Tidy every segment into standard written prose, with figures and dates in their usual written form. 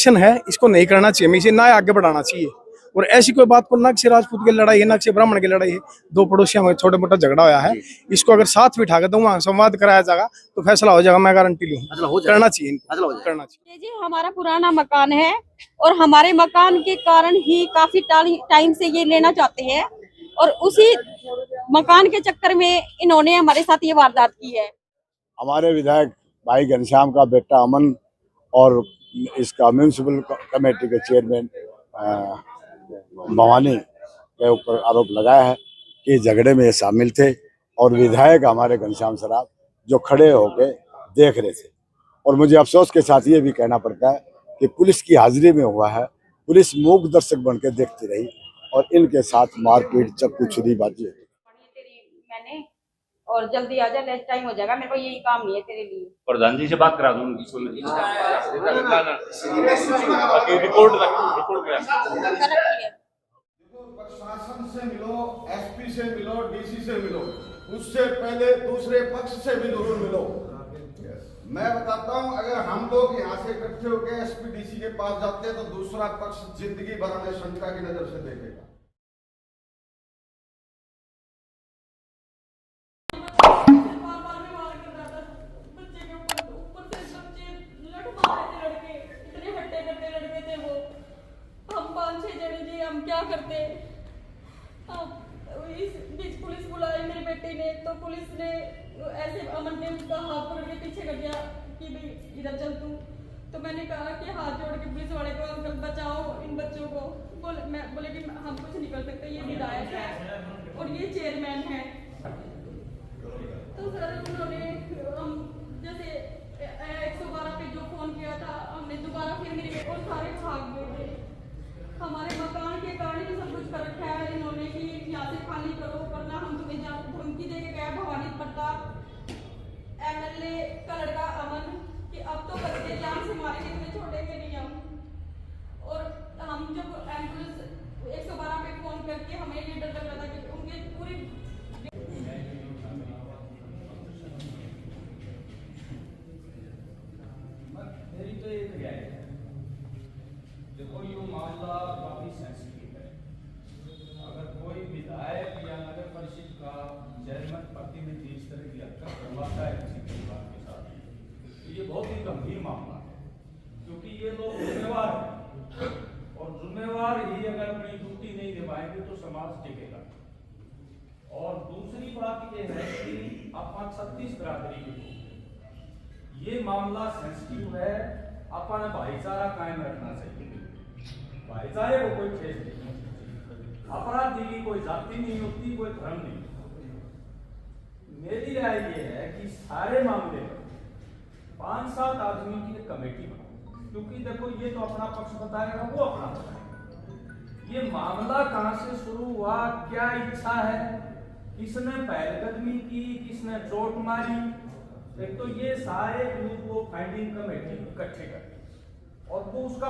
Election है, इसको नहीं करना चाहिए, इसे ना आगे बढ़ाना चाहिए। और ऐसी कोई बात को नक से राजपूत की लड़ाई है, नक से ब्राह्मण की लड़ाई है, दो पड़ोसियों में छोटा मोटा झगड़ा होया है, इसको अगर साथ बिठा कर वहाँ संवाद कराया जाएगा तो फैसला हो जाएगा। मैं गारंटी लूँ, करना चाहिए, करना चाहिए। जी हमारा पुराना मकान है और हमारे मकान के कारण ही काफी टाइम से ये लेना चाहते हैं और उसी मकान के चक्कर में इन्होंने हमारे साथ ये वारदात की है। हमारे विधायक भाई घनश्याम का बेटा अमन और इसका म्यूनिसिपल कमेटी के चेयरमैन भवानी के ऊपर आरोप लगाया है कि झगड़े में ये शामिल थे और विधायक हमारे घनश्याम सराफ जो खड़े होकर देख रहे थे। और मुझे अफसोस के साथ ये भी कहना पड़ता है कि पुलिस की हाजिरी में हुआ है, पुलिस मूक दर्शक बनकर देखती रही और इनके साथ मारपीट चक्कू छुरीबाजी हुई। मैंने और जल्दी आ जा, लेट टाइम हो जाएगा, मेरे को यही काम नहीं है तेरे लिए। प्रधान जी से बात करा दूं उनकी रिपोर्ट प्रशासन से मिलो, एसपी से मिलो, डीसी से मिलो, उससे पहले दूसरे पक्ष से भी जरूर मिलो। मैं बताता हूं, अगर हम लोग यहाँ से इकट्ठे होकर एसपी डीसी के पास जाते हैं तो दूसरा पक्ष जिंदगी भर हमें शंका की नजर से देखेगा। हम क्या करते, इस बीच पुलिस बुलाई मेरी बेटी ने, तो पुलिस ने ऐसे अमन ने उसका हाथ पकड़ के पीछे कर दिया कि भाई इधर चल तू। तो मैंने कहा कि हाथ जोड़ के पुलिस वाले को, अंकल बचाओ इन बच्चों को। मैं बोले कि हम कुछ नहीं कर सकते, ये विधायक है और ये चेयरमैन है। तो सर उन्होंने जैसे 112 पे जो फोन किया था, हमने दोबारा फिर मेरे और सारे भाग गए थे। हमारे मकान के कारण ही सब कुछ कर रखा है इन्होंने कि यहाँ से खाली करो, वरना हम तुम्हें धमकी दे के गया भवानी प्रताप एमएलए का लड़का अमन कि अब तो बच्चे जान से मारेंगे, तुम्हें छोड़ेंगे नहीं हम। और हम जब एम्बुलेंस 112 पे फोन करके हमें ये डर लग रहा था कि उनके पूरी मेरी तो एक राय है, देखो ये मामला काफी सेंसिटिव है। अगर कोई विधायक या नगर परिषद का चेयरमैन प्रतिनिधि इस तरह की हरकत करवाता है किसी परिवार के साथ, तो ये बहुत ही गंभीर मामला है, क्योंकि ये लोग जिम्मेवार हैं और जिम्मेवार ही अगर अपनी ड्यूटी नहीं निभाएंगे तो समाज टिकेगा। और दूसरी बात ये है कि अपन 36 बिरादरी के लोग, ये मामला सेंसिटिव है, अपन भाईचारा कायम रखना चाहिए। भाईचारे को कोई ठेस नहीं होती, अपराधी की कोई जाति नहीं होती, कोई धर्म नहीं होती। मेरी राय ये है कि सारे मामले में 5-7 आदमी की कमेटी बनाओ, क्योंकि देखो ये तो अपना पक्ष बताएगा, वो अपना बताएगा। ये मामला कहां से शुरू हुआ, क्या इच्छा है, किसने पहलकदमी की, किसने चोट मारी, एक तो ये सारे ग्रुप को फाइंडिंग कमेटी इकट्ठे कर, और वो उसका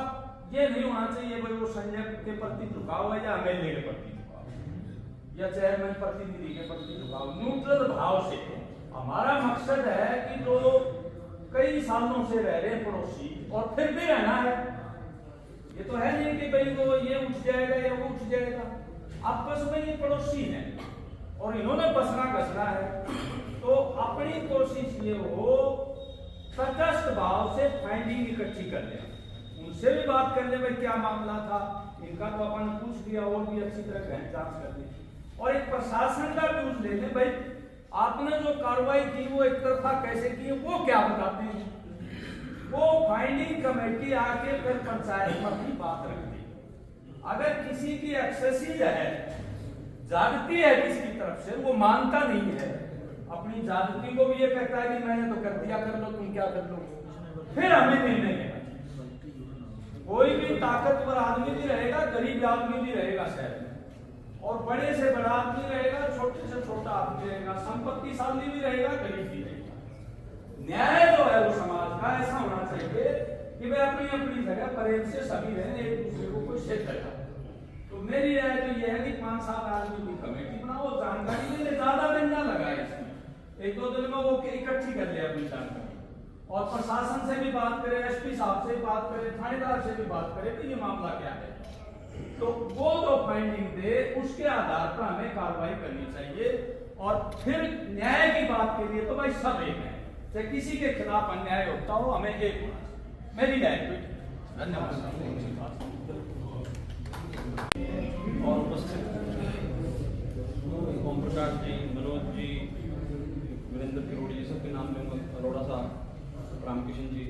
ये नहीं होना चाहिए भाई वो संजय के प्रति झुकाव है या एमएलए के प्रति झुकाव या चेयरमैन प्रतिनिधि के प्रति झुकाव, न्यूट्रल भाव से। हमारा मकसद है कि जो कई सालों से रह रहे पड़ोसी और फिर भी रहना है, ये तो है नहीं कि भाई वो ये उठ जाएगा या वो उठ जाएगा, आपस में ये पड़ोसी हैं और इन्होंने बसना घसना है। तो अपनी कोशिश ये हो तटस्थ भाव से फाइंडिंग इकट्ठी कर ले, उनसे भी बात कर ले भाई क्या मामला था, इनका तो अपन पूछ लिया और भी अच्छी तरह गहन जांच कर ली, और एक प्रशासन का पूछ ले भाई आपने जो कार्रवाई की वो एक तरफा कैसे की, वो क्या बताते हैं। वो फाइंडिंग कमेटी आके फिर पंचायत में अपनी बात रखती। अगर किसी की एक्सेसिव है, जागती है किसी की तरफ से, वो मानता नहीं है, अपनी जागृति को भी ये कहता है कि मैंने तो कर दिया, कर लो तुम क्या कर लो, फिर हमें निर्णय लेना। कोई भी ताकतवर आदमी भी रहेगा, गरीब आदमी भी रहेगा शहर में, और बड़े से बड़ा आदमी रहेगा, छोटे से छोटा आदमी रहेगा, संपत्तिशाली भी रहेगा, गरीब भी रहेगा। न्याय जो है वो समाज का ऐसा होना चाहिए कि वे अपनी अपनी जगह प्रेम से सभी रहें, एक दूसरे को कोई शेयर करेगा। तो मेरी राय तो यह है कि 5-7 आदमी की कमेटी बनाओ, जानकारी ले ले, ज्यादा दिन ना लगाए इसमें, 1-2 दिन में वो इकट्ठी कर ले अपनी जानकारी, और प्रशासन से भी बात करें, एसपी साहब से बात करें, थानेदार से भी बात करें कि ये मामला क्या है, तो वो जो फाइंडिंग दे उसके आधार पर हमें कार्रवाई करनी चाहिए। और फिर न्याय की बात के लिए तो भाई सब एक है, चाहे किसी के खिलाफ अन्याय होता हो हमें एक होना चाहिए। मेरी राय धन्यवाद। और उपस्थित ओम प्रकाश जी, मनोज जी, वीरेंद्र किरोड़ी जी, सबके नाम लूँगा, अरोड़ा साहब, रामकिशन जी,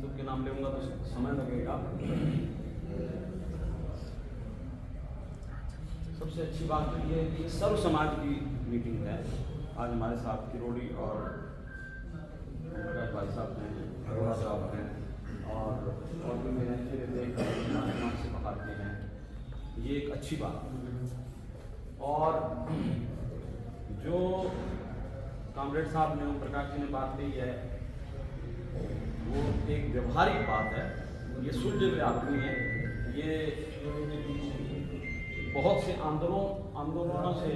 सबके नाम लूँगा तो समय लगेगा। सबसे अच्छी बात तो ये है कि सर्व समाज की मीटिंग है। आज हमारे साथ किरोड़ी और प्रकाश भाई साहब हैं, अरोड़ा साहब हैं और भी मेरे फिर देख से पकड़ते हैं, ये एक अच्छी बात है। और जो कामरेड साहब ने, ओम प्रकाश जी ने बात कही है, वो एक व्यवहारिक बात है, ये सुलझे हुए आदमी है, ये बहुत से आंदोलनों से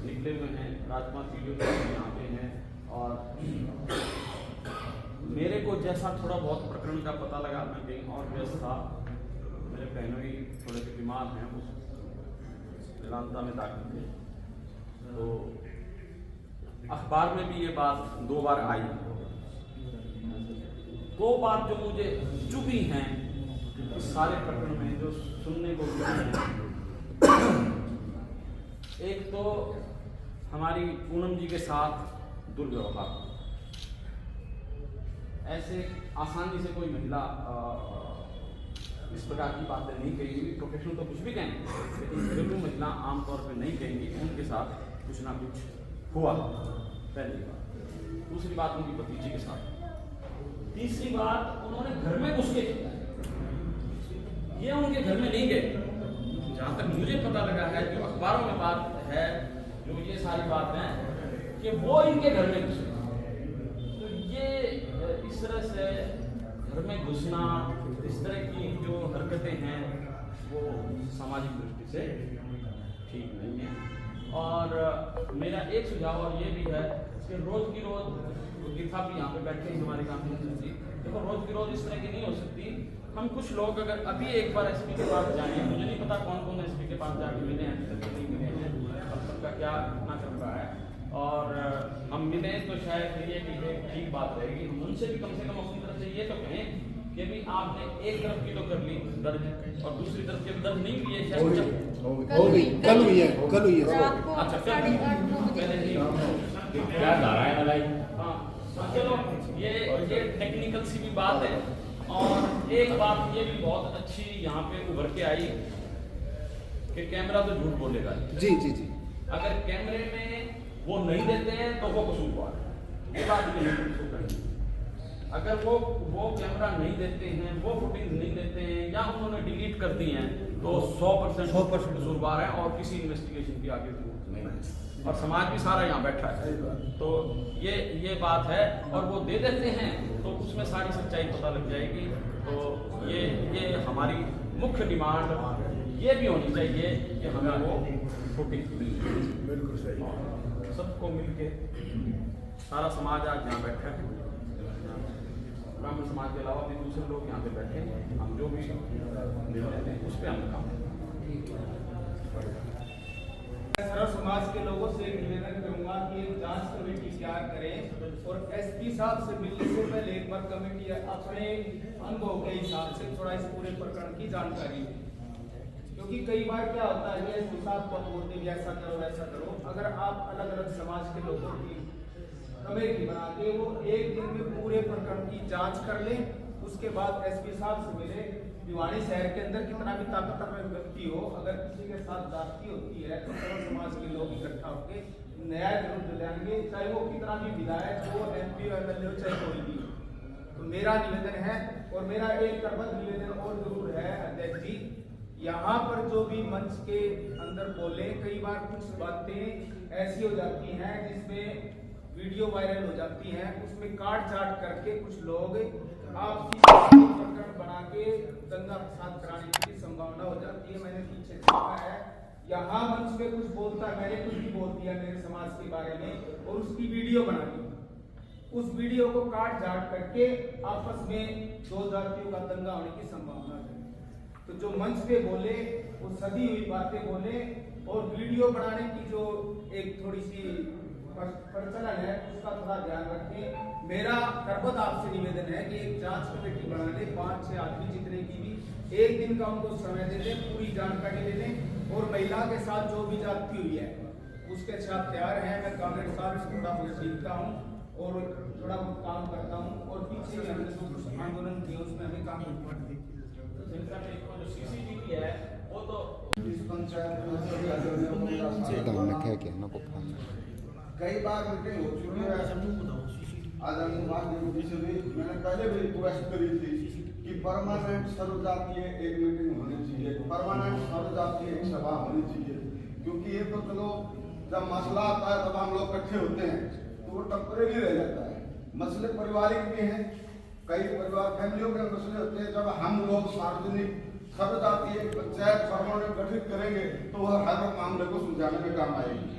निकले हुए हैं, राजपाल वीडियो में यहाँ पे हैं। और मेरे को जैसा थोड़ा बहुत प्रकरण का पता लगा, मैं कहीं और व्यस्त था, मेरे बहनों ही थोड़े से बीमार हैं, उस वेदांता में दाखिल थे, तो अखबार में भी ये बात 2 बार आई। 2 बात जो मुझे चुभी हैं इस सारे प्रकरण में, जो सुनने को मिली है, एक तो हमारी पूनम जी के साथ दुर्व्यवहार, ऐसे आसानी से कोई महिला इस प्रकार की बातें नहीं कहेगी, प्रोफेशनल तो कुछ भी कहेंगे, लेकिन घरेलू महिला आमतौर पर नहीं कहेंगी, उनके साथ कुछ ना कुछ हुआ, पहली बात। दूसरी बात उनकी भतीजी के साथ। तीसरी बात, उन्होंने घर में घुस के किया, ये उनके घर में नहीं गए। जहाँ तक मुझे पता लगा है, जो अखबारों में बात है, जो ये सारी बात है कि वो इनके घर में घुसे। तो ये इस तरह से घर में घुसना, इस तरह की जो हरकतें हैं, वो सामाजिक दृष्टि से ठीक नहीं है। और मेरा एक सुझाव और ये भी है कि रोज की रोज गिरफा भी यहाँ पे बैठे हैं हमारे काम में, देखो रोज की रोज इस तरह की नहीं हो सकती। हम कुछ लोग अगर अभी एक बार एसपी के पास जाएं, मुझे नहीं पता कौन कौन एसपी के पास जाके मिले हैं, अभी तक नहीं मिले हैं, अब सबका क्या कितना चल रहा है, और हम मिले तो शायद ये भी एक ठीक बात रहेगी। हम उनसे भी कम से कम अपनी तरफ से ये तो कहें कि भी आपने एक तरफ की तो कर ली दर्ज, और दूसरी तरफ की दर्ज नहीं हुई है, शायद कल हुई है रात को अच्छा, 8:30 बजे पहले नहीं क्या धारा है मलाई। हाँ चलो, ये टेक्निकल सी भी बात है। और एक बात ये भी बहुत अच्छी यहाँ पे उभर के आई कि कैमरा तो झूठ बोलेगा। जी जी जी, अगर कैमरे में वो नहीं देते हैं तो वो कसूरवार है, ये बात भी नहीं करेंगे। अगर वो कैमरा नहीं देते हैं, वो फुटेज नहीं देते हैं, या उन्होंने डिलीट कर दी हैं, तो 100% कसूरवार है और किसी इन्वेस्टिगेशन की आगे जरूरत नहीं है। और समाज भी सारा यहाँ बैठा है, तो ये बात है। और वो दे देते हैं तो उसमें सारी सच्चाई पता लग जाएगी। तो ये हमारी मुख्य डिमांड ये भी होनी चाहिए कि हमें वो फुटेज बिल्कुल सही, सबको मिलके सारा समाज आज यहाँ बैठा है, ब्राह्मण समाज के अलावा भी दूसरे लोग यहाँ पे बैठे हैं, हम जो भी निर्णय लें उस पर हम काम सर्व समाज के लोगों से निवेदन करूंगा कि एक जांच कमेटी तैयार करें और एसपी साहब से मिलने से पहले एक बार कमेटी अपने अनुभव के हिसाब से थोड़ा इस पूरे प्रकरण की जानकारी, क्योंकि कई बार क्या होता है कि एसपी साहब को बोलते हैं ऐसा करो वैसा करो। अगर आप अलग अलग समाज के लोगों की कमेटी बना के वो एक दिन में पूरे प्रकरण की जांच कर लें, उसके बाद एसपी साहब से मिले। भिवानी शहर के अंदर कितना भी ताकतवर व्यक्ति हो, अगर किसी के साथ जाति होती है तो सर्व समाज के लोग इकट्ठा होकर न्याय जरूर दिलाएंगे, चाहे वो कितना भी विधायक हो, एमपी हो, एमएलए हो, चाहे कोई भी। तो मेरा निवेदन है, और मेरा एक करबद्ध निवेदन और जरूर है अध्यक्ष जी, यहाँ पर जो भी मंच के अंदर बोले, कई बार कुछ बातें ऐसी हो जाती हैं जिसमें वीडियो वायरल हो जाती हैं, उसमें काट छाट करके कुछ लोग आपसी प्रकरण बना के दंगा फसाद कराने की संभावना हो जाती है। मैंने पीछे देखा है, यहाँ मंच पे कुछ बोलता है, मैंने कुछ भी बोल दिया मेरे समाज के बारे में और उसकी वीडियो बना दी। उस वीडियो को काट झाट करके आपस में दो जातियों का दंगा होने की संभावना है। तो जो मंच पे बोले वो सदी हुई बातें बोले और वीडियो बनाने की जो एक थोड़ी सी प्रचलन है उसका थोड़ा ध्यान रखें। मेरा करबद्ध आपसे निवेदन है कि एक जांच कमेटी बना ले, 5-6 आदमी जितने की भी, एक दिन का उनको समय दे दें, पूरी जानकारी ले लें और महिला के साथ जो भी जाती हुई है उसके साथ तैयार है। मैं कांग्रेस साहब से थोड़ा बहुत सीखता हूँ और थोड़ा बहुत काम करता हूँ और पीछे भी हमने जो कुछ आंदोलन किया उसमें हमें काम जो सीसीटीवी है वो तो इस पंचायत में सभी कई बार मीटिंग हो चुकी है। आदरणीय माननीय से भी मैंने पहले भी रिक्वेस्ट करी थी कि परमानेंट सर्वजातीय एक मीटिंग होनी चाहिए, परमानेंट सर्वजातीय एक सभा होनी चाहिए। क्योंकि ये तो चलो जब मसला आता है तब हम लोग इकट्ठे होते हैं तो वो टेम्परेरी रह जाता है। मसले पारिवारिक भी हैं, कई परिवार फैमिलियों के मसले होते हैं। जब हम लोग सार्वजनिक सर्वजातीय एक पंचायत परमानेंट गठित करेंगे तो वह हर मामले को सुलझाने में काम आएगी।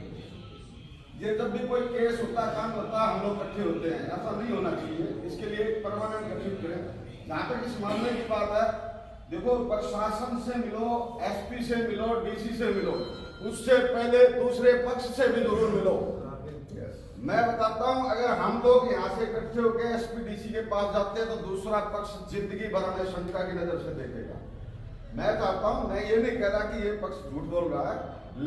ये जब भी कोई केस होता है, काम होता है, हम लोग इकट्ठे होते हैं, ऐसा नहीं होना चाहिए। इसके लिए परमानेंट गठित करें। जहाँ तक इस मामले की बात है, देखो प्रशासन से मिलो, एसपी से मिलो, डीसी से मिलो, उससे पहले दूसरे पक्ष से भी जरूर मिलो। मैं बताता हूँ, अगर हम लोग यहाँ से इकट्ठे होकर एसपी डीसी के पास जाते हैं तो दूसरा पक्ष जिंदगी भर हमें शंका की नजर से देखेगा। मैं चाहता हूँ, मैं ये नहीं कह रहा कि ये पक्ष झूठ बोल रहा है,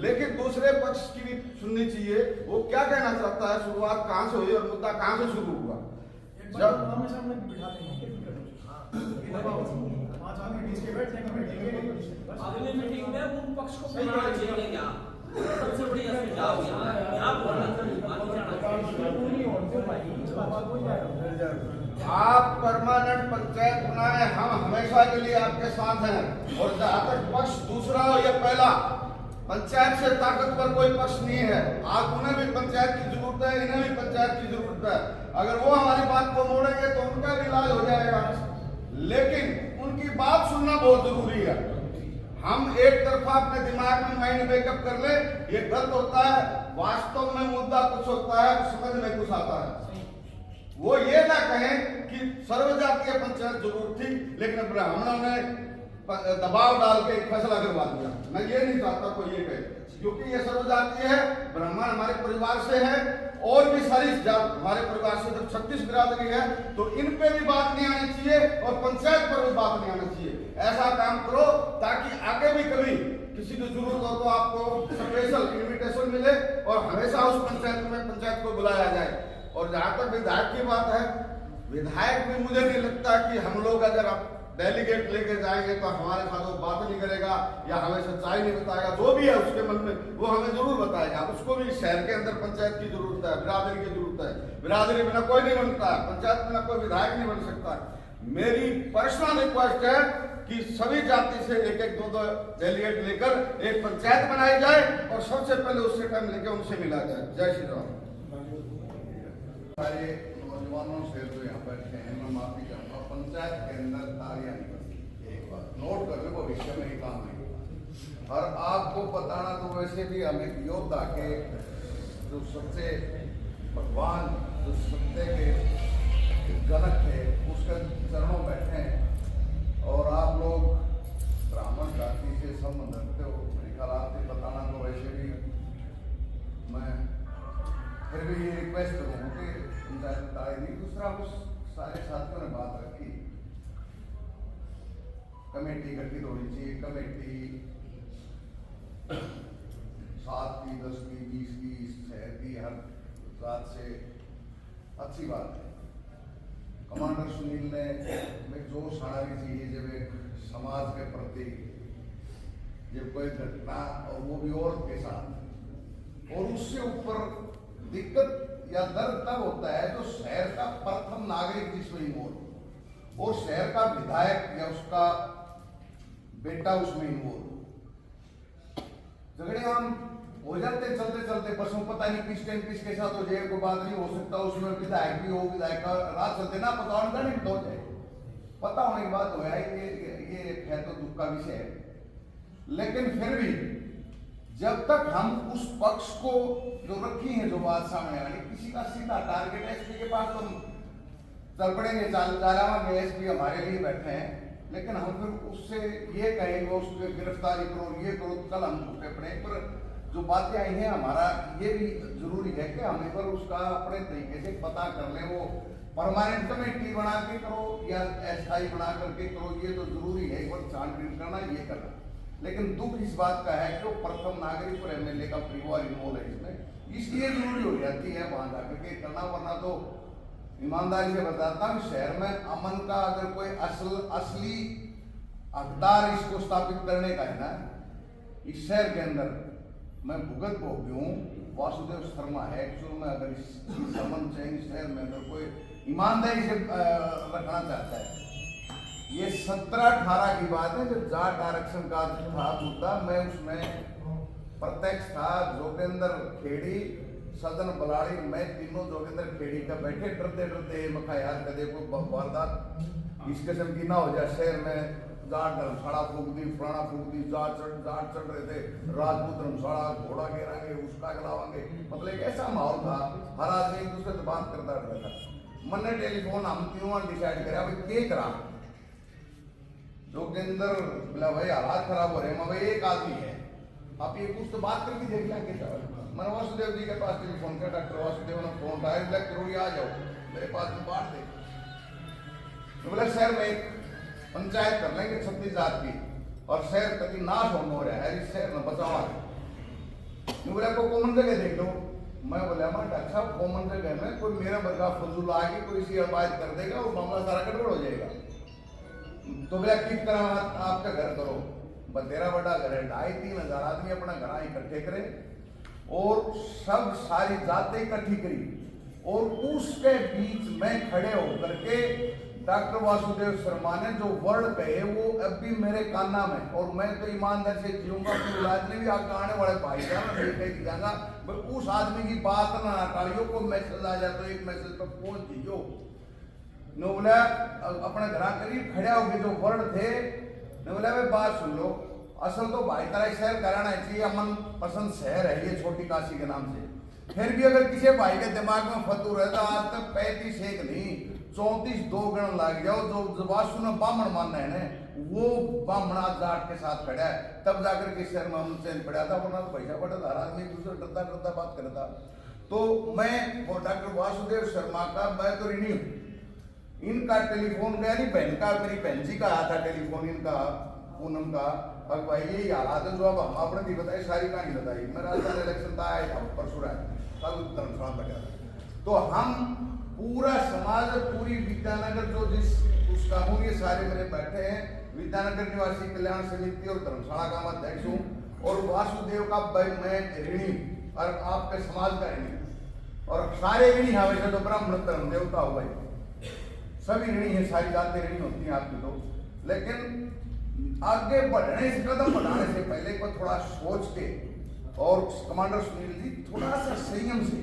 लेकिन दूसरे पक्ष की भी सुननी चाहिए। वो क्या कहना चाहता है, शुरुआत कहाँ से हुई और मुद्दा कहाँ से शुरू हुआ। जब अगली मीटिंग में उन पक्ष को बुलाना चाहिए क्या? सबसे बड़ी सुझाव यहाँ आप परमानेंट पंचायत बनाए, हम हमेशा के लिए आपके साथ हैं। और जहाँ तक पक्ष दूसरा हो या पहला, पंचायत से ताकतवर कोई पक्ष नहीं है। आज उन्हें भी पंचायत की जरूरत है, इन्हें भी पंचायत की जरूरत है। अगर वो हमारी बात को मोड़ेंगे तो उनका भी इलाज हो जाएगा, लेकिन उनकी बात सुनना बहुत जरूरी है। हम एक तरफा अपने दिमाग में माइंड मेकअप कर ले, ये गलत होता है। वास्तव में मुद्दा कुछ होता है, समझ में कुछ आता है। वो ये ना कहें कि सर्वजातीय पंचायत जरूर थी लेकिन ब्राह्मणों ने दबाव डाल के एक फैसला करवा दिया। मैं ये नहीं चाहता कोई ये कहे, क्योंकि ये सर्वजातीय है, ब्राह्मण हमारे परिवार से है और भी सारी जात हमारे परिवार से। जब 36 बिरादरी है तो इन पे भी बात नहीं आनी चाहिए और पंचायत पर भी बात नहीं आनी चाहिए। ऐसा काम करो ताकि आगे भी कभी किसी को जरूरत हो तो आपको स्पेशल इन्विटेशन मिले और हमेशा उस पंचायत को बुलाया जाए। और जहाँ तक विधायक की बात है, विधायक भी मुझे नहीं लगता कि हम लोग अगर आप डेलीगेट लेके जाएंगे तो हमारे साथ वो बात नहीं करेगा या हमें सच्चाई नहीं बताएगा। जो भी है उसके मन में वो हमें जरूर बताएगा। उसको भी शहर के अंदर पंचायत की जरूरत है, बिरादरी की जरूरत है। बिरादरी बिना कोई नहीं बनता, पंचायत बिना कोई विधायक नहीं बन सकता। मेरी पर्सनल रिक्वेस्ट है कि सभी जाति से एक एक दो डेलीगेट लेकर एक पंचायत बनाई जाए और सबसे पहले उससे टाइम लेकर उनसे मिला जाए। जय श्री राम। सारे नौजवानों से जो यहाँ बैठे हैं, मैं माफी चाहूँगा, पंचायत के अंदर तालियां नहीं बजती। एक बात नोट कर लो, भविष्य में ही काम आएगी। और आपको बताना तो वैसे भी हम एक योद्धा के जो सबसे भगवान जो सत्य के जनक थे उसके चरणों बैठे हैं और आप लोग ब्राह्मण जाति से संबंध रखते हो। मेरे ख्याल आपसे बताना तो वैसे भी मैं फिर भी ये रिक्वेस्ट करूँ कि पंचायत ताई नहीं। दूसरा उस सारे साथियों ने बात रखी, कमेटी गठित होनी चाहिए। कमेटी 7 की, 10 की, 20 की, शहर की, हर रात से अच्छी बात है। कमांडर सुनील ने में जोश आना भी चाहिए जब एक समाज के प्रति जब कोई घटना और वो भी औरत के साथ, और उससे ऊपर दिक्कत या दर्द तब होता है जो शहर का प्रथम नागरिक जिसमें इन्वॉल्व और शहर का विधायक या उसका बेटा उसमें इन्वॉल्व। झगड़े हम हो जाते चलते चलते, बस में पता नहीं किस टाइम किसके साथ हो जाए, कोई बात नहीं हो सकता। उसमें विधायक भी हो, विधायक का रात चलते ना पता होने नहीं हो जाए, पता होने की बात हो जाए। ये है तो दुख का विषय है। लेकिन फिर भी जब तक हम उस पक्ष को जो रखी है जो बात सामने आनी, किसी का सीधा टारगेट एसपी के पास तो चल पड़ेंगे, चालावांगे, एसपी हमारे लिए बैठे हैं, लेकिन हम फिर उससे ये कहेंगे उसको गिरफ्तारी करो, ये करो, कल हम झूठे पड़े। पर जो बातें आई हैं, हमारा ये भी जरूरी है कि हम एक बार उसका अपने तरीके से पता कर लें। वो परमानेंट कमेटी बना के करो या एसआई बना करके करो, ये तो जरूरी है, एक बार छानबीन करना, ये करना। लेकिन दुख इस बात का है कि वो प्रथम नागरिक और एमएलए का परिवार इन्वॉल्व है इसमें, इसलिए जरूरी हो जाती है वहां जाकर के करना। वरना तो ईमानदारी से बताता हूँ, शहर में अमन का अगर कोई असली हकदार इसको स्थापित करने का है ना, इस शहर के अंदर मैं भुगत भोगी हूँ, वासुदेव शर्मा है। एक्चुअल में अगर इस अमन चैन शहर में अगर कोई ईमानदारी से रखना चाहता है, ये 17-18 की बात है जब जाट आरक्षण का था मुद्दा, मैं उसमें प्रत्यक्ष था। जोगेंद्र खेड़ी, सदन बलाड़ी, मैं तीनों जोगेंद्र खेड़ी का बैठे डरते डरते मखा याद कदे कोई वारदात इस किस्म की ना हो जाए शहर में। जाट धर्मशाला फूक दी, फलाना फूक दी, जाट चढ़ रहे थे, राजपूत धर्मशाला घोड़ा घेरांगे, उसका गिलावांगे, मतलब एक ऐसा माहौल था, हर आदमी एक दूसरे से बात करता रहता था। मैंने टेलीफोन हम तीनों डिसाइड करा भाई के करा, जोगेंद्र बोला भाई हालात खराब हो रहे हैं, भाई एक आदमी है, आप ये कुछ तो बात करके देख लेंगे। मैंने वासुदेव जी के पास टेलीफोन किया, डॉक्टर वासुदेव ने फोन उठाया, बोला जरूरी आ जाओ मेरे पास में बात दे। बोला शहर में एक पंचायत कर लेंगे 36 जात की, और शहर कभी नाश होने हो रहा है, इस शहर में बचावा। बोला को कॉमन जगह देख लो। मैं बोला मैं डॉक्टर साहब कॉमन जगह में कोई मेरा बदला फजूल आगे कोई सी आबाद कर देगा और मामला सारा गड़बड़ हो जाएगा। तो बोला किस तरह आपका घर करो, बतेरा बड़ा घर है, 2,5-3 हजार आदमी अपना घर इकट्ठे करे और सब सारी जातें इकट्ठी करी, और उसके बीच में खड़े होकर के डॉक्टर वासुदेव शर्मा ने जो वर्ड कहे वो अब भी मेरे काना में, और मैं तो ईमानदार से जीऊंगा कि औलाद ने भी आगे आने वाले भाई जाऊंगा, उस आदमी की बात ना टालियो, को मैसेज आ जाए तो एक मैसेज पर पहुंच दीजियो। नो बोला अपने घर करीब खड़े हो गए, जो वर्ड थे ने बोला भाई बात सुन लो, असल तो भाईचारा शहर कराना चाहिए, अमन पसंद शहर है ये छोटी काशी के नाम से। फिर भी अगर किसी भाई के दिमाग में फतूर है तो आज तक 35 एक नहीं 34 2 गण लग जाओ, जो वासु ने बामण मानना है ना, वो बामणा जाट के साथ खड़ा है, तब जाकर के शहर में हम चेंज पड़ा था, वरना तो पैसा पड़ा था, आदमी एक दूसरे डरता डरता बात करता। तो मैं वो डॉक्टर वासुदेव शर्मा का मैं तो ऋणी हूँ। इनका टेलीफोन गया नहीं, बहन का, मेरी बहन जी का आया था टेलीफोन इनका, पूनम का, और भाई ये हालात जो अब हम आपने भी बताई, सारी कहानी बताई। मैं राजस्थान इलेक्शन था आया था परसों आया, कल धर्मशाला बैठा था। तो हम पूरा समाज, पूरी विद्यानगर जो जिस उसका हूँ, ये सारे मेरे बैठे हैं, विद्यानगर निवासी कल्याण समिति और धर्मशाला का मैं अध्यक्ष हूँ, और वासुदेव का मैं ऋणी और आपके समाज का ऋणी, और सारे ऋणी हमेशा तो ब्राह्मण धर्म देवता हुआ है, सभी ऋणी है, सारी जातें ऋणी होती हैं आपकी तो। लेकिन आगे बढ़ने से, कदम बढ़ाने से पहले को थोड़ा सोच के, और कमांडर सुनील जी थोड़ा सा संयम से,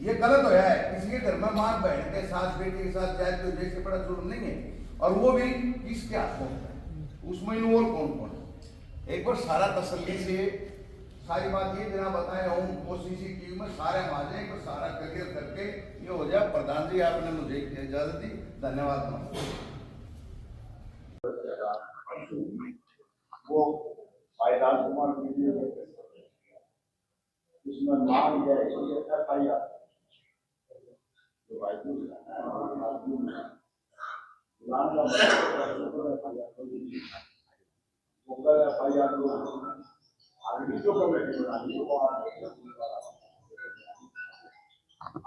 ये गलत होया है, किसी के घर में माँ बहन के साथ बेटे के साथ जाए तो जैसे बड़ा जुर्म नहीं है, और वो भी किसके हाथ में, उसमें इन्वॉल्व कौन कौन। एक बार सारा तसल्ली से सारी बात ये बिना बताए हूँ, कोशिश की मैं सारे माजे को सारा क्लियर करके ये हो जाए। प्रधान जी आपने मुझे इजाजत दी, धन्यवाद। वो भाई राजकुमार वीडियो इसमें नाम है FIR जो भाई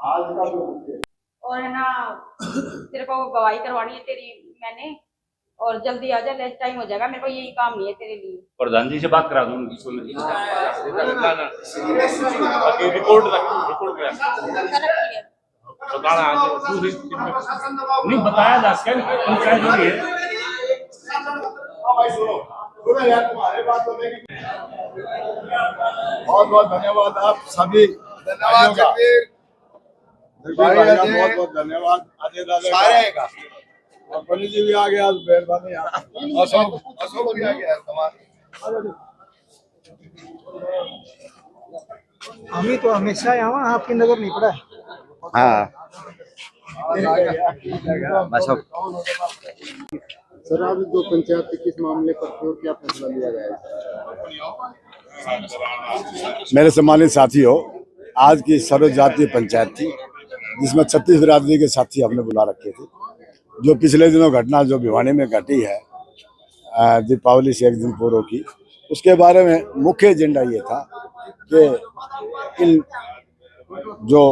आज का जो और है ना तेरे को गवाही करवानी है तेरी मैंने, और जल्दी आ जा, लेस टाइम हो जाएगा, मेरे को यही काम नहीं है तेरे लिए। प्रधान जी से बात करा दूं उनकी रिकॉर्ड बताना नहीं बताया जा सके पंचायत हो रही है। भाई सुनो सुनो यार, तुम्हारे बात होने की बहुत बहुत धन्यवाद आप सभी, धन्यवाद बहुत बहुत धन्यवाद सारे का, और पंडित जी भी आ गया, मेहरबानी, अशोक भी आ गया। हमें तो हमेशा यहाँ आपकी नजर नहीं पड़ा है। हाँ बस अब सर आज जो पंचायत के किस मामले पर थे और क्या फैसला लिया गया है? मेरे सम्मानित साथियों, आज की सर्वजातीय पंचायत थी जिसमें 36 बिरादरी के साथी हमने बुला रखे थे। जो पिछले दिनों घटना जो भिवानी में घटी है दीपावली से एक दिन पूर्व की, उसके बारे में मुख्य एजेंडा ये था कि इन जो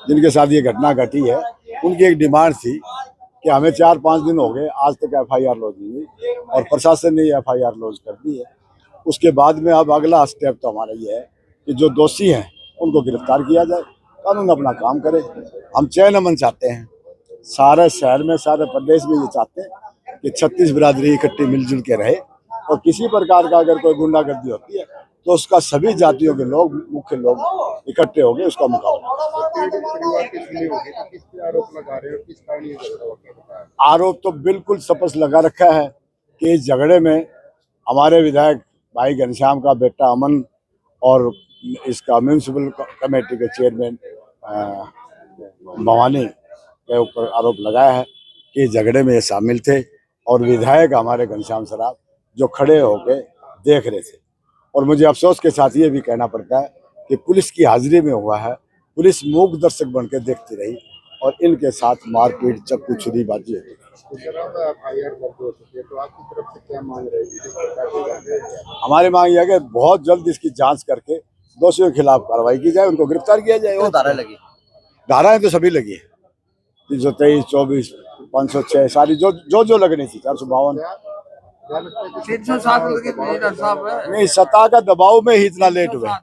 जिनके साथ ये घटना घटी है उनकी एक डिमांड थी कि हमें 4-5 दिन हो गए आज तक FIR लॉन्च नहीं हुई और प्रशासन ने FIR लॉन्च कर दी है। उसके बाद में अब अगला स्टेप तो हमारा ये है कि जो दोषी हैं उनको गिरफ्तार किया जाए, कानून अपना काम करे। हम चैन अमन चाहते हैं, सारे शहर में सारे प्रदेश में ये चाहते हैं कि 36 बिरादरी इकट्ठी मिलजुल के रहे और किसी प्रकार का अगर कोई गुंडागर्दी होती है तो उसका सभी जातियों के लोग, मुख्य लोग इकट्ठे हो गए उसका मुकाबला। आरोप तो बिल्कुल स्पष्ट लगा रखा है कि इस झगड़े में हमारे विधायक भाई घनश्याम का बेटा अमन और इसका म्यूनिसिपल कमेटी के चेयरमैन भवानी के ऊपर आरोप लगाया है कि झगड़े में ये शामिल थे और विधायक हमारे घनश्याम सराफ जो खड़े होके देख रहे थे। और मुझे अफसोस के साथ ये भी कहना पड़ता है कि पुलिस की हाजिरी में हुआ है, पुलिस मूक दर्शक बन के देखती रही और इनके साथ मारपीट चक्कू छुरीबाजी होती हमारी मांग यह है कि बहुत जल्द इसकी जांच करके दोषियों के खिलाफ कार्रवाई की जाए, उनको गिरफ्तार किया जाए। वो धारा लगी, धाराएं तो सभी लगी है, 323, 24, 506 सारी जो लगनी थी, 452 नहीं। सत्ता का दबाव में ही इतना लेट हुआ है,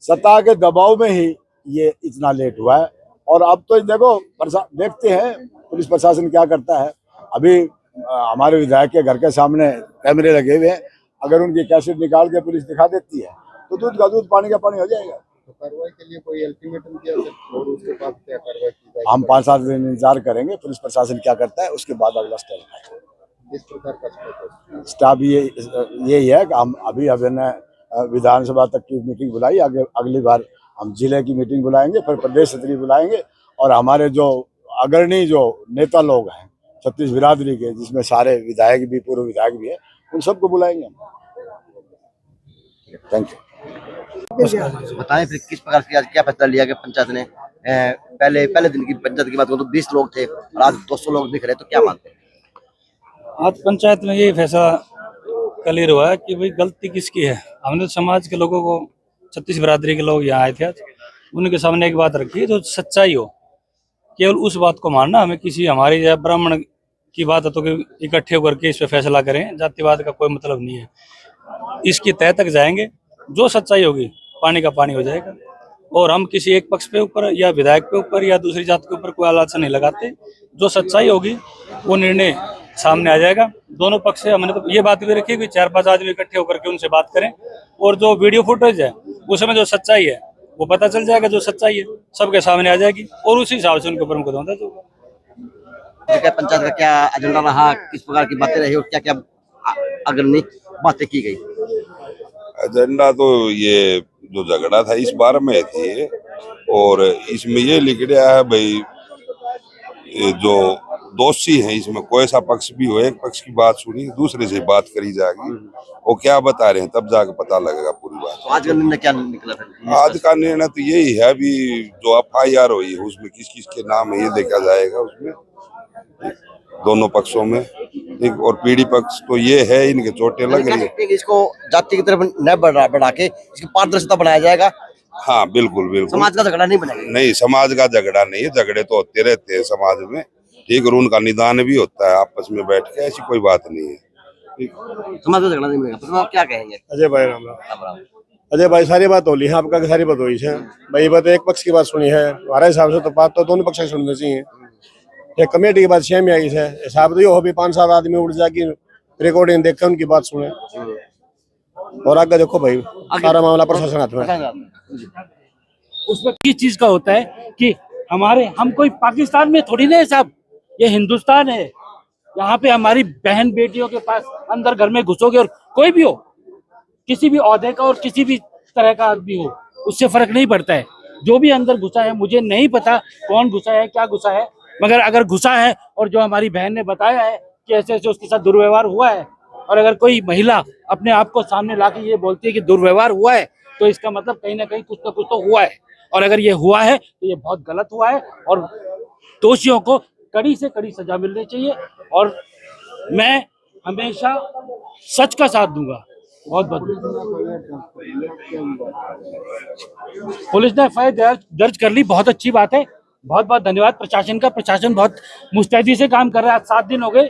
सत्ता के दबाव में ही ये इतना लेट हुआ है। और अब तो देखो देखते हैं पुलिस प्रशासन क्या करता है। अभी हमारे विधायक के घर के सामने कैमरे लगे हुए हैं, अगर उनकी कैसेट निकाल के पुलिस दिखा देती है तो दूध का दूध पानी का पानी हो जाएगा। तो कार्रवाई के लिए कोई अल्टीमेटम दिया और उसके बाद क्या कार्रवाई की जाएगी? हम 5-7 दिन इंतजार करेंगे पुलिस प्रशासन क्या करता है, उसके बाद अगला स्टेप है। इस प्रकार का स्टाफ यही है कि हम अभी विधानसभा तक की मीटिंग बुलाई, आगे अगली बार हम जिले की मीटिंग बुलाएंगे, फिर प्रदेश स्तरीय बुलाएंगे और हमारे जो अग्रणी जो नेता लोग हैं 36 बिरादरी के, जिसमें सारे विधायक भी पूर्व विधायक भी है, उन सबको बुलाएंगे हम। Thank you. बताएं फिर किस प्रकार की आज क्या फैसला लिया गया पंचायत ने? पहले दिन की पंचायत की बात करूं तो 20 लोग थे और आज 200 लोग दिख रहे, तो क्या मानते हैं? आज पंचायत में ये फैसला क्लियर हुआ है कि भाई गलती किसकी है। हमने समाज के लोगों को 36 बिरादरी के लोग यहाँ आए थे आज, उनके सामने एक बात रखी जो सच्चाई हो, केवल उस बात को मानना। हमें किसी हमारी या ब्राह्मण की बात है तो इकट्ठे होकर के इस पर फैसला करें, जातिवाद का कोई मतलब नहीं है। इसकी तह तक जाएंगे, जो सच्चाई होगी पानी का पानी हो जाएगा। और हम किसी एक पक्ष पे ऊपर या विधायक पे ऊपर या दूसरी जात के ऊपर कोई आलोचना नहीं लगाते। जो सच्चाई होगी वो निर्णय सामने आ जाएगा। दोनों पक्ष से हमने तो ये बात भी रखी कि 4-5 आदमी इकट्ठे होकर के उनसे बात करें और जो वीडियो फुटेज है उसमें जो सच्चाई है वो पता चल जाएगा। जो सच्चाई है सबके सामने आ जाएगी और उसी हिसाब से उनके ऊपर मुकदमा दर्ज होगा। पंचायत का क्या एजेंडा रहा, किस प्रकार की बातें रही और क्या क्या अग्रणी बातें की गई? एजेंडा तो ये जो झगड़ा था इस बार में थी और इसमें ये लिख रहा है भाई जो दोषी है इसमें कोई सा पक्ष भी हो, एक पक्ष की बात सुनी दूसरे से बात करी जाएगी, वो क्या बता रहे हैं तब जाके पता लगेगा पूरी बात। तो आज का निर्णय क्या निकला था? आज का निर्णय तो यही है, अभी जो FIR हुई है उसमें किस किस के नाम है ये देखा जाएगा उसमें दोनों पक्षों में, ठीक। और पीढ़ी पक्ष तो ये है इनके चोटें लग रही है, इसको जाति की तरफ न बढ़ा के इसकी पारदर्शिता बनाया जाएगा। हाँ बिल्कुल बिल्कुल, समाज का झगड़ा नहीं बनेगा। नहीं, समाज का झगड़ा नहीं है, झगड़े तो होते रहते हैं समाज में, ठीक। और उनका निदान भी होता है आपस में बैठ के, ऐसी कोई बात नहीं है, ठीक। समाज का झगड़ा नहीं बनेगा। तो आप क्या कहेंगे? अजय भाई राम राम। अजय भाई सारी बात हो ली है, आपका सारी बात हुई है भाई। बात एक पक्ष की बात सुनी है, हमारे हिसाब से तो बात तो दोनों पक्ष की सुननी चाहिए। एक कमेटी की बात सेम आई है, हिसाब तो ये हो भी 5-7 आदमी उठ जाके रिकॉर्डिंग देख के उनकी बात सुने और आगे देखो भाई सारा मामला प्रशासन हाथ में। उसमें किस चीज का होता है कि हम कोई पाकिस्तान में थोड़ी ना है साहब, ये हिंदुस्तान है। यहाँ पे हमारी बहन बेटियों के पास अंदर घर में घुसोगे और कोई भी हो, किसी भी औहदे का और किसी भी तरह का आदमी हो, उससे फर्क नहीं पड़ता है। जो भी अंदर घुसा है, मुझे नहीं पता कौन घुसा है, क्या घुसा है, मगर अगर घुसा है और जो हमारी बहन ने बताया है कि ऐसे ऐसे उसके साथ दुर्व्यवहार हुआ है, और अगर कोई महिला अपने आप को सामने लाके ये बोलती है कि दुर्व्यवहार हुआ है, तो इसका मतलब कहीं ना कहीं कुछ ना कुछ तो हुआ है। और अगर ये हुआ है तो ये बहुत गलत हुआ है और दोषियों को कड़ी से कड़ी सजा मिलनी चाहिए। और मैं हमेशा सच का साथ दूंगा। बहुत बहुत पुलिस ने एफआईआर दर्ज कर ली, बहुत अच्छी बात है, बहुत बहुत धन्यवाद प्रशासन का। प्रशासन बहुत मुस्तैदी से काम कर रहा है। आज 7 दिन हो गए,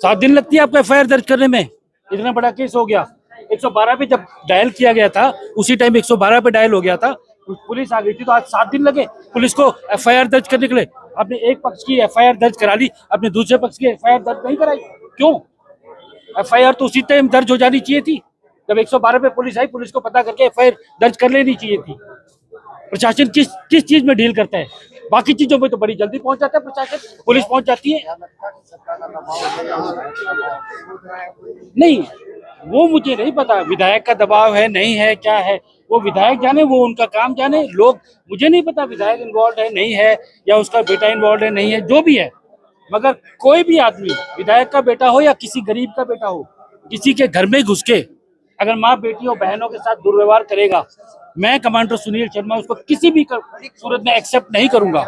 7 दिन लगती है आपको एफआईआर दर्ज करने में, इतना बड़ा केस हो गया। 112 पे जब डायल किया गया था, उसी टाइम 112 पे डायल हो गया था, पुलिस आ गई थी, तो आज 7 दिन लगे पुलिस को एफआईआर दर्ज करने के लिए। आपने एक पक्ष की एफआईआर दर्ज करा ली, अपने दूसरे पक्ष की एफआईआर दर्ज नहीं कराई, क्यों? एफआईआर तो उसी टाइम दर्ज हो जानी चाहिए थी जब 112 पे पुलिस आई। पुलिस को पता करके एफआईआर दर्ज कर लेनी चाहिए थी। प्रशासन किस चीज में डील करता है? बाकी चीजों में तो बड़ी जल्दी पहुंच जाता है प्रशासन, पुलिस पहुंच जाती है। नहीं, वो मुझे नहीं पता विधायक का दबाव है नहीं है क्या है, वो विधायक जाने, वो उनका काम जाने। लोग, मुझे नहीं पता विधायक इन्वॉल्व है नहीं है, या उसका बेटा इन्वॉल्व है नहीं है, जो भी है, मगर कोई भी आदमी, विधायक का बेटा हो या किसी गरीब का बेटा हो, किसी के घर में घुस के अगर माँ बेटियों बहनों के साथ दुर्व्यवहार करेगा, मैं कमांडर सुनील शर्मा उसको किसी भी सूरत में एक्सेप्ट नहीं करूंगा।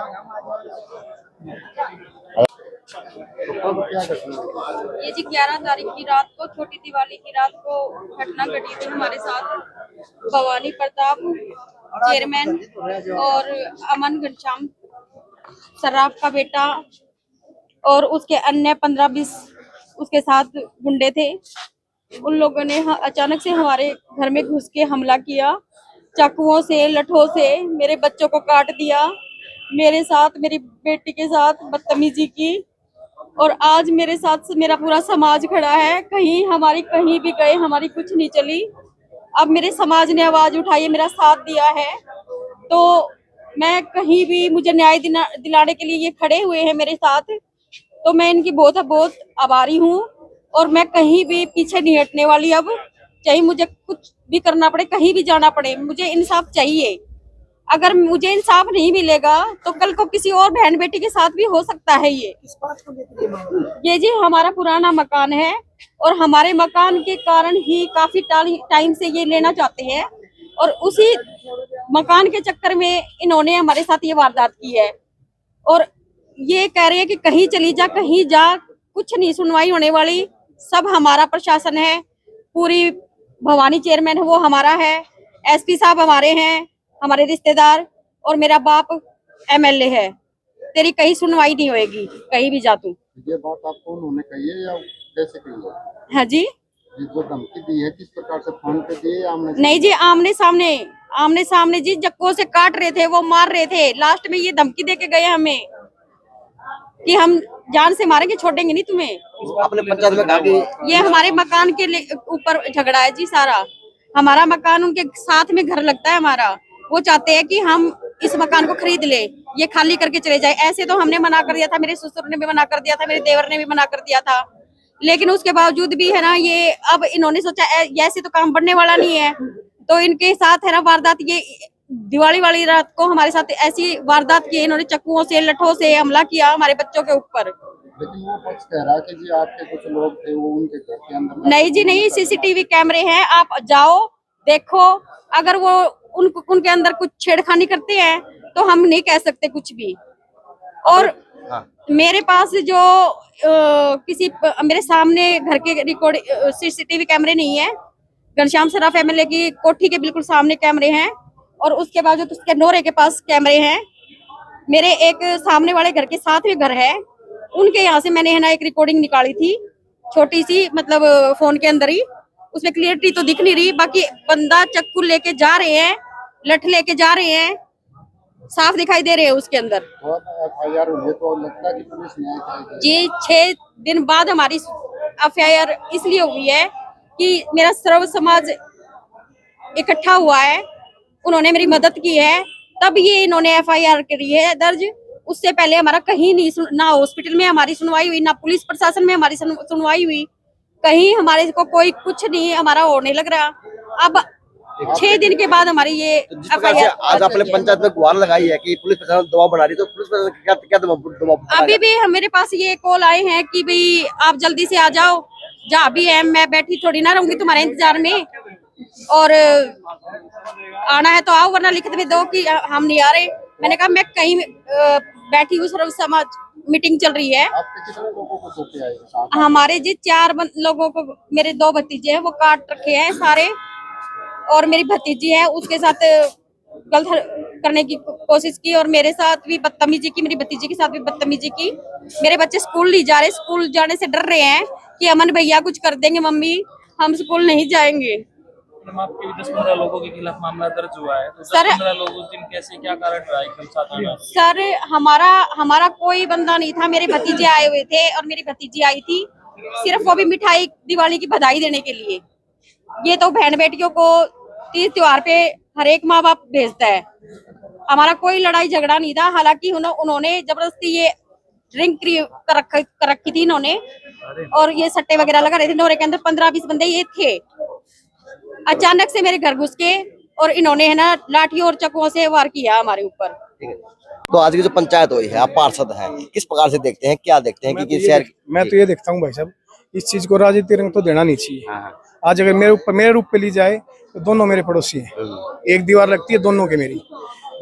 ये जी 11 तारीख की रात को, छोटी दिवाली की रात को घटना घटी थी हमारे साथ। भवानी प्रताप चेयरमैन और अमन घनश्याम सर्राफ का बेटा और उसके अन्य 15-20 उसके साथ गुंडे थे। उन लोगों ने अचानक से हमारे घर में घुस के हमला किया, चाकुओं से, लठों से मेरे बच्चों को काट दिया, मेरे साथ, मेरी बेटी के साथ बदतमीजी की। और आज मेरे साथ मेरा पूरा समाज खड़ा है। कहीं भी गए, हमारी कुछ नहीं चली। अब मेरे समाज ने आवाज उठाई, मेरा साथ दिया है, तो मैं कहीं भी, मुझे न्याय दिलाने के लिए ये खड़े हुए हैं मेरे साथ, तो मैं इनकी बहुत बहुत आभारी हूँ। और मैं कहीं भी पीछे नहीं हटने वाली। अब चाहे मुझे कुछ भी करना पड़े, कहीं भी जाना पड़े, मुझे इंसाफ चाहिए। अगर मुझे इंसाफ नहीं मिलेगा तो कल को किसी और बहन बेटी के साथ भी हो सकता है। ये जी हमारा पुराना मकान है और हमारे मकान के कारण ही काफी टाइम से ये लेना चाहते हैं, और उसी मकान के चक्कर में इन्होंने हमारे साथ ये वारदात की है। और ये कह रहे हैं कि कहीं चली जा, कहीं जा, कुछ नहीं सुनवाई होने वाली। सब हमारा प्रशासन है, पूरी भवानी चेयरमैन है वो हमारा है, एसपी साहब हमारे हैं, हमारे रिश्तेदार, और मेरा बाप एमएलए है। तेरी कहीं सुनवाई नहीं होएगी, कहीं भी जा तू। ये बात आपको उन्होंने कही है या कैसे कही है? हाँ जी, जो धमकी दी है किस प्रकार से, फोन पे दी है? नहीं जी, आमने सामने जी, जक्कों से काट रहे थे, वो मार रहे थे। लास्ट में ये धमकी दे के गए हमें कि हम जान से मारेंगे, छोड़ेंगे नहीं तुम्हें। अपने पंचायत में कहा कि ये हमारे मकान के ऊपर झगड़ा है जी सारा। हमारा मकान उनके साथ में घर लगता है हमारा। वो चाहते हैं कि हम इस मकान को खरीद ले, ये खाली करके चले जाए। ऐसे तो हमने मना कर दिया था, मेरे ससुर ने भी मना कर दिया था, मेरे देवर ने भी मना कर दिया था, लेकिन उसके बावजूद भी है ना, ये अब इन्होंने सोचा ऐसे तो काम बढ़ने वाला नहीं है, तो इनके साथ है ना वारदात। ये दिवाली वाली रात को हमारे साथ ऐसी वारदात की, इन्होंने चक्कुओं से, लठों से हमला किया हमारे बच्चों के ऊपर। लेकिन वो पक्ष कह रहा है कि जी आपके कुछ लोग थे वो उनके घर के अंदर। नहीं जी नहीं, सीसीटीवी कैमरे हैं, आप जाओ देखो। अगर वो उनके अंदर कुछ छेड़खानी करते हैं तो हम नहीं कह सकते कुछ भी। और मेरे पास जो मेरे सामने घर के रिकॉर्ड सीसीटीवी कैमरे नहीं है। घनश्याम सर्राफ एमएलए की कोठी के बिल्कुल सामने कैमरे हैं, और उसके बाद जो उसके नोरे के पास कैमरे हैं। मेरे एक सामने वाले घर के साथ में घर है, उनके यहाँ से मैंने है ना एक रिकॉर्डिंग निकाली थी, छोटी सी, मतलब फोन के अंदर ही। उसमें क्लियरिटी तो दिख नहीं रही, बाकी बंदा चक्कू लेके जा रहे हैं, लठ लेके जा रहे हैं, साफ दिखाई दे रहे हैं उसके अंदर। एफआईआर हुई तो लगता है कि पुलिस न्याय करेगी जी। 6 दिन बाद हमारी एफआईआर इसलिए हुई है कि मेरा सर्व समाज इकट्ठा हुआ है, उन्होंने मेरी मदद की है, तब ये इन्होंने एफआईआर करी है दर्ज। उससे पहले हमारा कहीं नहीं, ना हॉस्पिटल में हमारी सुनवाई हुई, ना पुलिस प्रशासन में हमारी सुनवाई हुई, कहीं हमारे को कोई कुछ नहीं हमारा होने लग रहा। अब 6 दिन के बाद हमारी ये जिस प्रकार से आज आपने पंचायत में गुहार लगाई है कि पुलिस प्रशासन दबाव बना रही है, तो पुलिस प्रशासन क्या क्या दबाव अभी भी मेरे पास ये कॉल आए हैं कि भाई आप जल्दी से आ जाओ, जहाँ भी है मैं बैठी थोड़ी ना रहूंगी तुम्हारे इंतजार में, और आना है तो आओ वरना लिख दो कि हम नहीं आ रहे। मैंने कहा मैं कहीं बैठी हूँ, सर्व समाज मीटिंग चल रही है। आपके कितने लोगों को सौंपे आए साथ? हमारे जी 4 लोगों को, मेरे 2 भतीजे हैं वो काट रखे हैं सारे, और मेरी भतीजी है उसके साथ गलत करने की कोशिश की, और मेरे साथ भी बदतमीजी की, मेरी भतीजी के साथ भी बदतमीजी की। मेरे बच्चे स्कूल नहीं जा रहे, स्कूल जाने से डर रहे हैं कि अमन भैया कुछ कर देंगे, मम्मी हम स्कूल नहीं जाएंगे। आपके 10-15 लोगों के खिलाफ मामला दर्ज हुआ है, तो सर 10-15 लोग उस दिन कैसे, क्या कारण रहा एकदम साथ आना? सर हमारा कोई बंदा नहीं था, मेरे भतीजे आए हुए थे और मेरी भतीजी आई थी सिर्फ वो भी मिठाई दिवाली की बधाई देने के लिए। ये तो बहन बेटियों को तीज त्योहार पे हर एक माँ बाप भेजता है, हमारा कोई लड़ाई झगड़ा नहीं था। हालांकि उन्होंने जबरदस्ती ये ड्रिंक कर रखी थी इन्होंने, और ये सट्टे वगैरह लगा रहे थे। नोरे के अंदर 15-20 बंदे ये थे। अचानक से मेरे घर घुस के और इन्होंने है ना लाठी और चक्कुओं से वार किया हमारे ऊपर। तो आज की जो पंचायत हुई है, आप पार्षद हैं, किस प्रकार से देखते हैं, क्या देखते हैं कि शहर? मैं तो ये देखता हूँ भाई साहब, इस चीज को राजनीतिक रंग तो देना नहीं चाहिए। आज अगर मेरे रूप पे ली जाए तो दोनों मेरे पड़ोसी हैं, एक दीवार लगती है दोनों के मेरी,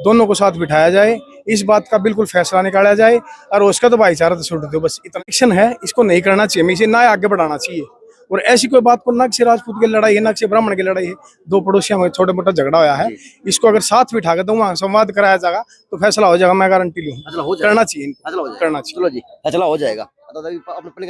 दोनों को साथ बिठाया जाए, इस बात का बिल्कुल फैसला निकाला जाए, और उसका तो भाईचारा तो छोड़ दो बस। इतना एक्शन है, इसको नहीं करना चाहिए, इसे ना आगे बढ़ाना चाहिए। और ऐसी कोई बात को, ना किसी राजपूत की लड़ाई है ना किसी ब्राह्मण की लड़ाई है, 2 पड़ोसियों में छोटा मोटा झगड़ा होया है, इसको अगर साथ बिठा के दो वहाँ संवाद कराया जाएगा तो फैसला हो जाएगा, मैं गारंटी लूँ। करना चाहिए, करना चाहिए। चलो जी, फैसला हो जाएगा। अपने